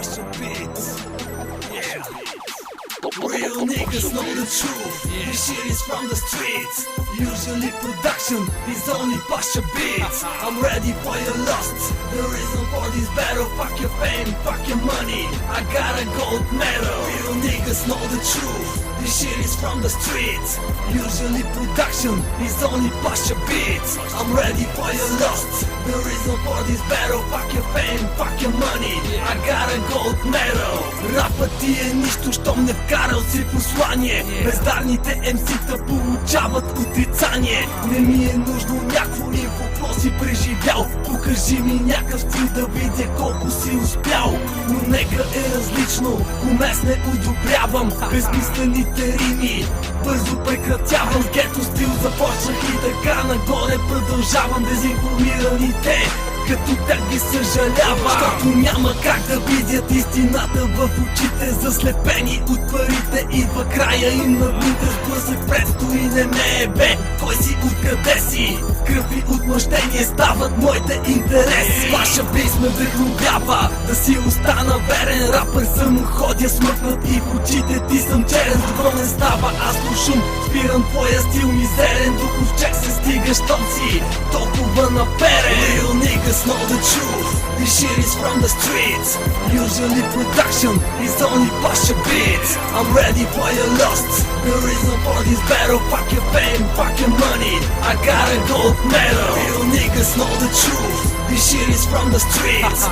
Pasha Beats. Yeah. Real niggas know the truth. This shit is from the streets. Usually production is only Pasha Beats. I'm ready for your lust. The reason for this battle, fuck your fame, fuck your money. I got a gold medal. Real niggas know the truth. This shit is from the streets. Usually production is only Pasha Beats. I'm ready for your lust. The reason for this battle, fuck your fame, fuck your money. I got a gold medal. Рапът ти е нищо, щом не вкарал си послание. Бездарните MC-та получават отрицание. Не ми е нужно някакво инфо, какво си преживял. Покажи ми някакъв стил да видя колко си успял. Но нека е различно, комес не одобрявам. Безмислените рими бързо прекратявам. С гето стил започнах и така нагоре продължавам. Дезинформираните като тях ги съжалявам, защото няма как да видят истината в очите. Заслепени от парите идва края и на дните сблъсък предстои. Не ме е бе, кой си, откъде си? Кръв и отмъщение стават моите интереси. Ваша бейс ме вдъхновява да си остана верен. Рапър съм, ходя смъкнат и в очите ти съм черен. Добро не става, аз слушам, спирам твоя стил мизерен. Духов чек се стига, щом си толкова наперен. Real niggas know the truth. This shit is from the streets. Usually production is only Pasha Beats. I'm ready for your lust. The reason for this battle, fuck your fame, fuck your money. I got a gold medal. Real niggas know the truth. This shit is from the streets.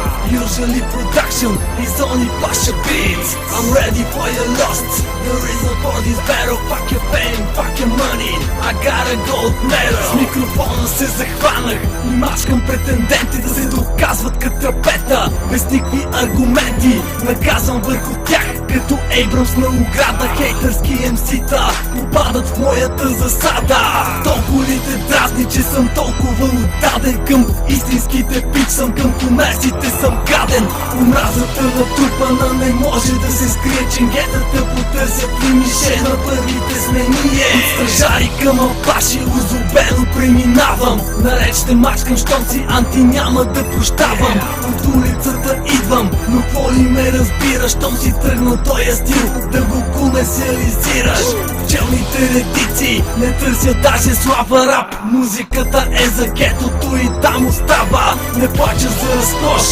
Usually production is only Pasha Beats. I'm ready for your lust. The reason for this battle, fuck your fame, fuck your money. I got a gold medal. С микрофона се захванах и мачкам претенденти да се доказват като трапета. Без никакви аргументи наказвам върху тях като Ейбрамс на ограда. Хейтърски MC-та попадат в моята засада. Толкова ли те дразни, че съм толкова отдаден към истинските пич съм, към комерсите съм гаден. Омразата натрупана не може да се скрие. Ченгетата потърсят ли мише на първите сме ние. От стражари към алпаши озубено преминавам. Наред ще мачкам, щом си анти няма да прощавам. От улицата идвам, но какво ли ме разбираш? Щом си тръгнал тоя стил да го комерциализираш. Пчелните редици не търсят даже слава рап. Музиката е за гетото и там остава. Не плача за разкош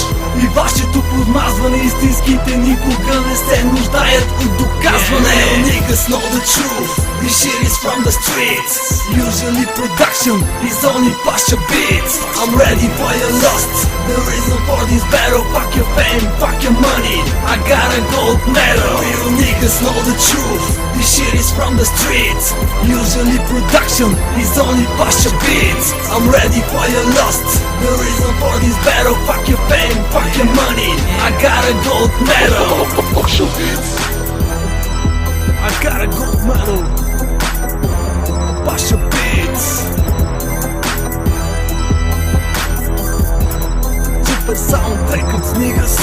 и вашето подмазване. Истинските никога не се нуждаят от доказване. Real niggas know the truth. This shit is from the streets. Usually production is only Pasha Beats. I'm ready for your lust. The reason for this battle, fuck your fame, fuck your money. I got a gold medal. Real niggas know the truth. This shit is from the streets. Usually production is only Pasha Beats. I'm ready for your lust. The reason for this battle, fuck your fame, fuck your money. I got a gold medal. Pasha Beats. I got a gold medal. Pasha Beats. Super sound records, niggas.